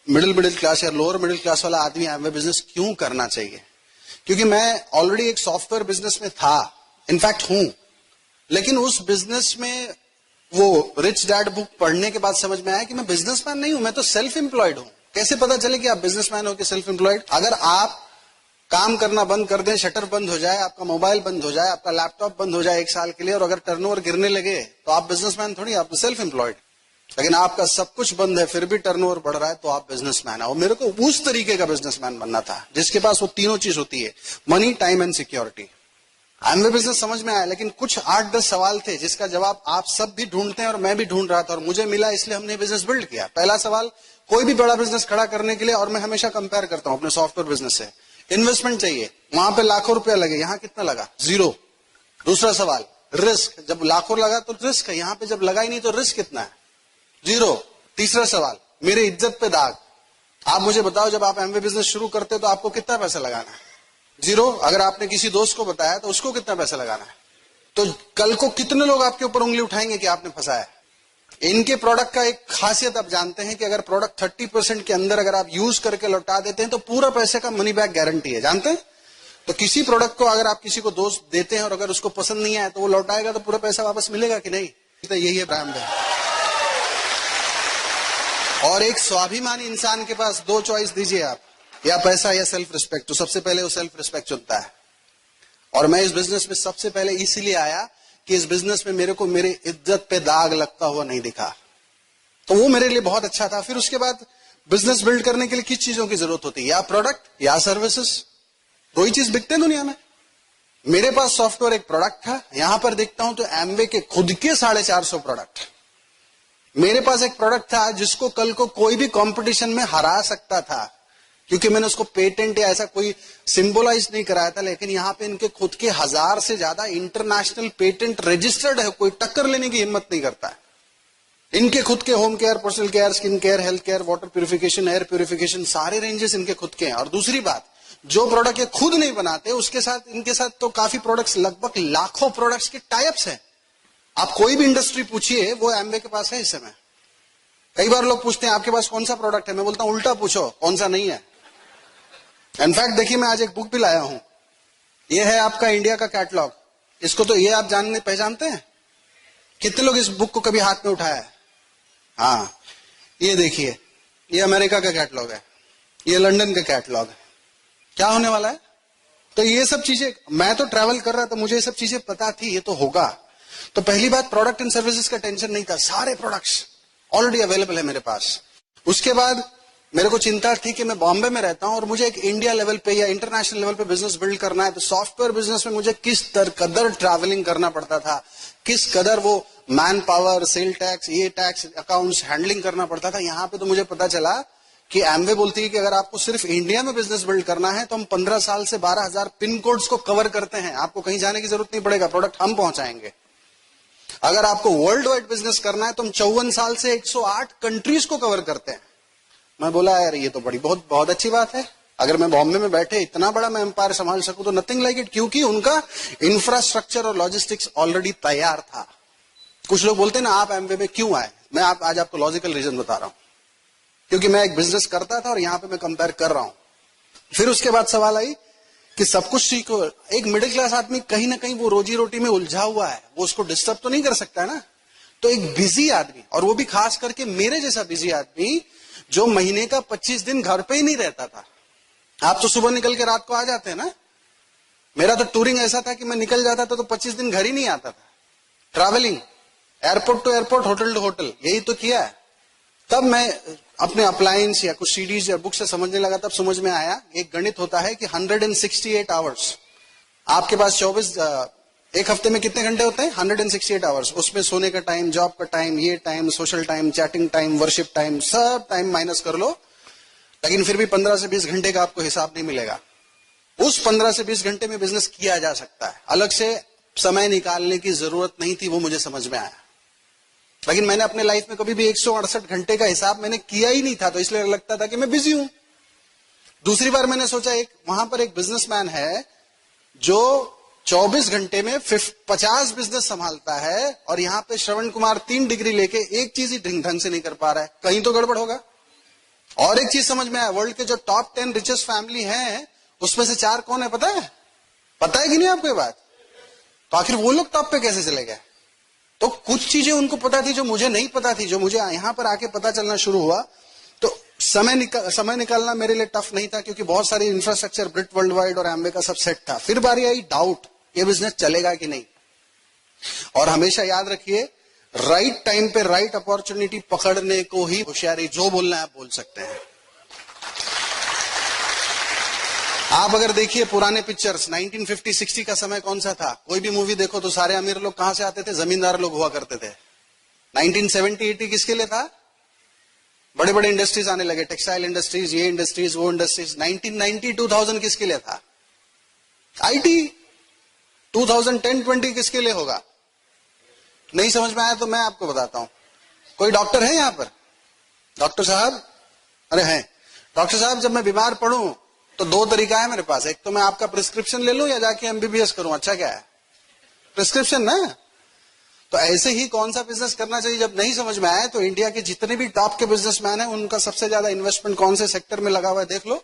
Middle class या lower middle class वाला आदमी एमवे बिजनेस क्यों करना चाहिए? क्योंकि मैं ऑलरेडी एक सॉफ्टवेयर बिजनेस में था, इनफैक्ट हूं, लेकिन उस बिजनेस में वो रिच डैड बुक पढ़ने के बाद समझ में आया कि मैं बिजनेसमैन नहीं हूं, मैं तो सेल्फ एम्प्लॉयड हूं। कैसे पता चले कि आप बिजनेसमैन हो कि सेल्फ एम्प्लॉयड? अगर आप काम करना बंद कर दें, शटर बंद हो जाए, आपका मोबाइल बंद हो जाए, आपका लैपटॉप बंद हो जाए 1 साल के लिए, और अगर टर्नओवर गिरने लगे, तो आप बिजनेसमैन थोड़ी, आप सेल्फ एम्प्लॉयड। लेकिन आपका सब कुछ बंद है फिर भी टर्नओवर बढ़ रहा है, तो आप बिजनेसमैन है। और मेरे को उस तरीके का बिजनेसमैन बनना था जिसके पास वो तीनों चीज होती है, money, time and security. Amway business समझ में आया, लेकिन कुछ 8-10 सवाल थे जिसका जवाब आप सब भी ढूंढते हैं और मैं भी ढूंढ रहा था, और मुझे मिला, इसलिए हमने बिजनेस बिल्ड किया। पहला सवाल, कोई भी बड़ा बिजनेस खड़ा करने के लिए, और मैं हमेशा कंपेयर करता हूं अपने सॉफ्टवेयर बिजनेस से, इन्वेस्टमेंट चाहिए। वहां पे लाखों रुपया लगे, यहां कितना लगा? 0। दूसरा सवाल, रिस्क, जब लाखों लगा तो रिस्क है, यहां पे जब लगा ही नहीं तो रिस्क कितना है? 0। तीसरा सवाल, मेरे इज्जत पे दाग। आप मुझे बताओ, जब आप एमवे बिजनेस शुरू करते हो तो आपको कितना पैसा लगाना है? 0। अगर आपने किसी दोस्त को बताया तो उसको कितना पैसा लगाना है? तो कल को कितने लोग आपके ऊपर उंगली उठाएंगे कि आपने फंसाया? इनके प्रोडक्ट का एक खासियत आप जानते हैं कि अगर प्रोडक्ट 30% के अंदर अगर आप यूज करके लौटा देते हैं तो पूरा पैसे का मनी बैक गारंटी है, जानते हैं? तो किसी प्रोडक्ट को अगर आप किसी को दोस्त देते हैं और अगर उसको पसंद नहीं आया तो वो लौटाएगा, तो पूरा पैसा वापस मिलेगा कि नहीं? तो यही है ब्रांड है। और एक स्वाभिमानी इंसान के पास 2 चॉइस दीजिए आप, या पैसा या सेल्फ रिस्पेक्ट, तो सबसे पहले वो सेल्फ रिस्पेक्ट चुनता है। और मैं इस बिजनेस में सबसे पहले इसीलिए आया कि इस बिजनेस में मेरे को मेरे इज्जत पे दाग लगता हुआ नहीं दिखा, तो वो मेरे लिए बहुत अच्छा था। फिर उसके बाद बिजनेस बिल्ड करने के लिए किस चीजों की जरूरत होती है? या प्रोडक्ट या सर्विसेज, 2 ही चीज बिकते हैं दुनिया में। मेरे पास सॉफ्टवेयर एक प्रोडक्ट था, यहां पर देखता हूं तो एमवे के खुद के 450 प्रोडक्ट। मेरे पास एक प्रोडक्ट था जिसको कल को कोई भी कंपटीशन में हरा सकता था, क्योंकि मैंने उसको पेटेंट या ऐसा कोई सिंबलाइज नहीं कराया था, लेकिन यहां पे इनके खुद के 1000 से ज्यादा इंटरनेशनल पेटेंट रजिस्टर्ड है, कोई टक्कर लेने की हिम्मत नहीं करता है। इनके खुद के home care, personal care, skin care, health care, water purification, air purification, सारे रेंजेस इनके खुद के हैं। और दूसरी बात, जो प्रोडक्ट ये खुद नहीं बनाते उसके साथ, इनके साथ तो काफी प्रोडक्ट्स, लगभग लाखों प्रोडक्ट्स के टाइप्स हैं। आप कोई भी इंडस्ट्री पूछिए, वो एमवे के पास है इस समय। कई बार लोग पूछते हैं आपके पास कौन सा प्रोडक्ट है, मैं बोलता हूं उल्टा पूछो, कौन सा नहीं है। इनफैक्ट देखिए, मैं आज एक बुक भी लाया हूं, ये है आपका इंडिया का कैटलॉग। इसको तो ये आप पहचानते हैं? कितने लोग इस बुक को कभी हाथ में उठाया है? हाँ, ये देखिए, ये अमेरिका का कैटलॉग है, ये लंदन का कैटलॉग है। क्या होने वाला है? तो ये सब चीजें, मैं तो ट्रैवल कर रहा था, मुझे ये सब चीजें पता थी, ये तो होगा। तो पहली बात, प्रोडक्ट एंड सर्विसेज का टेंशन नहीं था, सारे प्रोडक्ट्स ऑलरेडी अवेलेबल है मेरे पास। उसके बाद मेरे को चिंता थी कि मैं बॉम्बे में रहता हूं और मुझे एक इंडिया लेवल पे या इंटरनेशनल लेवल पे बिजनेस बिल्ड करना है, तो सॉफ्टवेयर बिजनेस में मुझे किस कदर ट्रैवलिंग करना पड़ता था, किस कदर वो मैन पावर, सेल टैक्स, ये टैक्स, अकाउंट्स हैंडलिंग करना पड़ता था। यहां पे तो मुझे पता चला कि एमवे बोलती है कि अगर आपको सिर्फ इंडिया में बिजनेस बिल्ड करना है तो हम 15 साल से 12,000 पिन कोड्स को कवर करते हैं, आपको कहीं जाने की जरूरत नहीं पड़ेगा, प्रोडक्ट हम पहुंचाएंगे। अगर आपको वर्ल्ड वाइड बिजनेस करना है तो हम 54 साल से 108 कंट्रीज को कवर करते हैं। मैं बोला यार ये तो बहुत अच्छी बात है, अगर मैं बॉम्बे में बैठे इतना बड़ा मैं एम्पायर संभाल सकूं तो नथिंग लाइक इट, क्योंकि उनका इंफ्रास्ट्रक्चर और लॉजिस्टिक्स ऑलरेडी तैयार था। कुछ लोग बोलते हैं ना आप एमवे में क्यों आए, मैं आज आपको लॉजिकल रीजन बता रहा हूं, क्योंकि मैं एक बिजनेस करता था और यहां पे मैं कंपेयर कर रहा हूं। फिर उसके बाद सवाल आई कि सब कुछ सीखो। एक मिडिल क्लास आदमी कहीं ना कहीं वो रोजी रोटी में उलझा हुआ है, वो उसको डिस्टर्ब तो नहीं कर सकता है ना। तो एक बिजी आदमी, और वो भी खास करके मेरे जैसा बिजी आदमी जो महीने का 25 दिन घर पे ही नहीं रहता था। आप तो सुबह निकल के रात को आ जाते हैं ना, मेरा तो टूरिंग ऐसा था कि मैं निकल जाता था तो 25 दिन घर ही नहीं आता था। Travelling, airport to airport, hotel to hotel, यही तो किया है। तब मैं अपने अप्लायंस या कुछ सीडीज या बुक से समझने लगा, तब समझ में आया एक गणित होता है कि 168 आवर्स आपके पास 24, एक हफ्ते में कितने घंटे होते हैं? 168 आवर्स। उसमें सोने का टाइम, जॉब का टाइम, ये time, social time, chatting time, worship time, सब टाइम माइनस कर लो, लेकिन फिर भी 15 से 20 घंटे का आपको हिसाब नहीं मिलेगा। उस 15 से 20 घंटे में बिजनेस किया जा सकता है, अलग से समय निकालने की जरूरत नहीं थी, वो मुझे समझ में आया। लेकिन मैंने अपने लाइफ में कभी भी 168 घंटे का हिसाब मैंने किया ही नहीं था, तो इसलिए लगता था कि मैं बिजी हूं। दूसरी बार मैंने सोचा, एक वहां पर एक बिजनेसमैन है जो 24 घंटे में 50 बिजनेस संभालता है, और यहां पे श्रवण कुमार 3 डिग्री लेके एक चीज ही ढंग से नहीं कर पा रहा है, कहीं तो गड़बड़ होगा। और एक चीज समझ में आया, वर्ल्ड के जो टॉप 10 रिचेस्ट फैमिली हैं उसमें से 4 कौन है पता है? पता है कि नहीं आपको ये बात? तो आखिर वो लोग टॉप पे कैसे चले गए? तो कुछ चीजें उनको पता थी जो मुझे नहीं पता थी, जो मुझे यहां पर आके पता चलना शुरू हुआ। तो समय निकालना मेरे लिए टफ नहीं था, क्योंकि बहुत सारी इंफ्रास्ट्रक्चर ब्रिट वर्ल्ड वाइड और एम्वे का सब सेट था। फिर बारी आई डाउट, ये बिजनेस चलेगा कि नहीं। और हमेशा याद रखिए, राइट टाइम पे राइट अपॉर्चुनिटी पकड़ने को ही होशियारी, जो बोलना है आप बोल सकते हैं। आप अगर देखिए पुराने पिक्चर्स, 1950-60 का समय कौन सा था? कोई भी मूवी देखो तो सारे अमीर लोग कहां से आते थे? जमींदार लोग हुआ करते थे। 1970-80 किसके लिए था? बड़े बड़े इंडस्ट्रीज आने लगे, टेक्सटाइल इंडस्ट्रीज, ये इंडस्ट्रीज, वो इंडस्ट्रीज। 1990-2000 किसके लिए था? आईटी। 2010-20 किसके लिए होगा? नहीं समझ में आया तो मैं आपको बताता हूं। कोई डॉक्टर है यहां पर? डॉक्टर साहब? अरे हैं। डॉक्टर साहब, जब मैं बीमार पड़ूं तो 2 तरीका है मेरे पास। एक तो मैं आपका प्रिस्क्रिप्शन ले लूं या जाके एमबीबीएस करूं। अच्छा क्या है? प्रिस्क्रिप्शन ना। तो ऐसे ही कौन सा बिजनेस करना चाहिए जब नहीं समझ में आए, तो इंडिया के जितने भी टॉप के बिजनेसमैन हैं उनका सबसे ज्यादा इन्वेस्टमेंट कौन से सेक्टर में लगा हुआ है देख लो।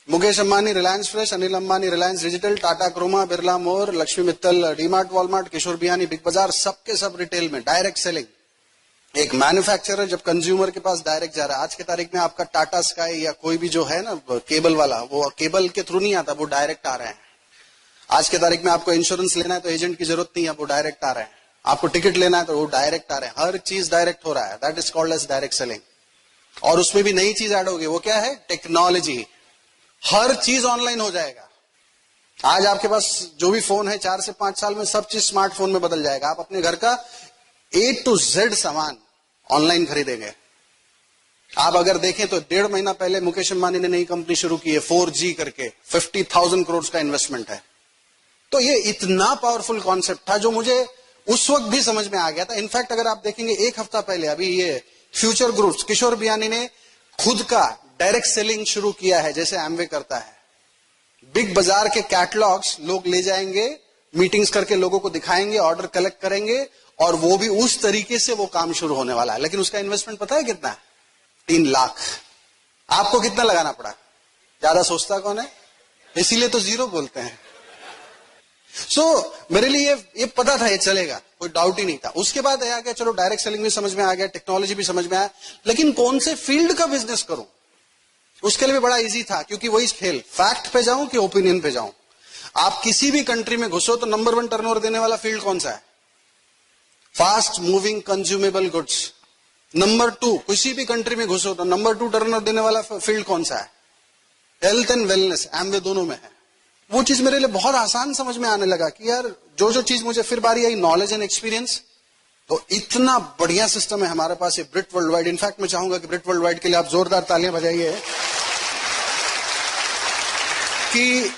Mukesh Ambani Reliance Fresh, Anil Ambani Reliance Digital, Tata Croma, Birla More, Lakshmi Mittal DMart Walmart, Kishore Biyani Big Bazaar, सबके सब रिटेल में डायरेक्ट सेलिंग। एक मैन्युफैक्चरर जब कंज्यूमर के पास डायरेक्ट जा रहा है, आज की तारीख में आपका टाटा स्काई या कोई भी जो है ना केबल वाला, वो केबल के थ्रू नहीं आता, वो डायरेक्ट आ रहे हैं। आज की तारीख में आपको इंश्योरेंस लेना है तो एजेंट की जरूरत नहीं है, वो डायरेक्ट आ रहे हैं। आपको टिकट लेना है तो वो डायरेक्ट आ रहे हैं। हर चीज डायरेक्ट हो रहा है। That is called as direct selling. और उसमें भी नई चीज ऐड होगी, वो क्या है? टेक्नोलॉजी। हर चीज ऑनलाइन हो जाएगा। आज आपके पास जो भी फोन है, 4 से 5 साल में सब चीज स्मार्टफोन में बदल जाएगा। आप अपने घर का A to Z सामान ऑनलाइन खरीदेंगे। आप अगर देखें तो 1.5 महीना पहले मुकेश अंबानी ने नई कंपनी शुरू की है 4G करके, 50,000 करोड़ का इन्वेस्टमेंट है। तो ये इतना पावरफुल कॉन्सेप्ट था जो मुझे उस वक्त भी समझ में आ गया था। इनफैक्ट अगर आप देखेंगे 1 हफ्ता पहले अभी ये फ्यूचर ग्रुप्स, किशोर बियानी ने खुद का डायरेक्ट सेलिंग शुरू किया है, जैसे एमवे करता है। बिग बाजार के कैटलॉग्स लोग ले जाएंगे, मीटिंग्स करके लोगों को दिखाएंगे, ऑर्डर कलेक्ट करेंगे, और वो भी उस तरीके से वो काम शुरू होने वाला है। लेकिन उसका इन्वेस्टमेंट पता है कितना है? 3 लाख। आपको कितना लगाना पड़ा? ज्यादा सोचता कौन है? इसीलिए तो 0 बोलते हैं। मेरे लिए ये पता था ये चलेगा, कोई डाउट ही नहीं था। उसके बाद आ गया, चलो डायरेक्ट सेलिंग भी समझ में आ गया, टेक्नोलॉजी भी समझ में आया, लेकिन कौन से फील्ड का बिजनेस करूं? उसके लिए भी बड़ा इजी था, क्योंकि वही खेल, फैक्ट पे जाऊं कि ओपिनियन पे जाऊं। आप किसी भी कंट्री में घुसो तो नंबर 1 टर्नओवर देने वाला फील्ड कौन सा है? Fast moving consumable goods. Number 2, किसी भी कंट्री में घुसो तो नंबर 2 टर्नओवर देने वाला फील्ड कौन सा है? Health and wellness. एमवे दोनों में है। वो चीज मेरे लिए बहुत आसान समझ में आने लगा कि यार जो चीज मुझे फिर बारी आई, नॉलेज एंड एक्सपीरियंस। तो इतना बढ़िया सिस्टम है हमारे पास ये ब्रिट वर्ल्ड वाइड। इनफैक्ट मैं चाहूंगा कि ब्रिट वर्ल्ड वाइड के लिए आप जोरदार तालियां बजाइए कि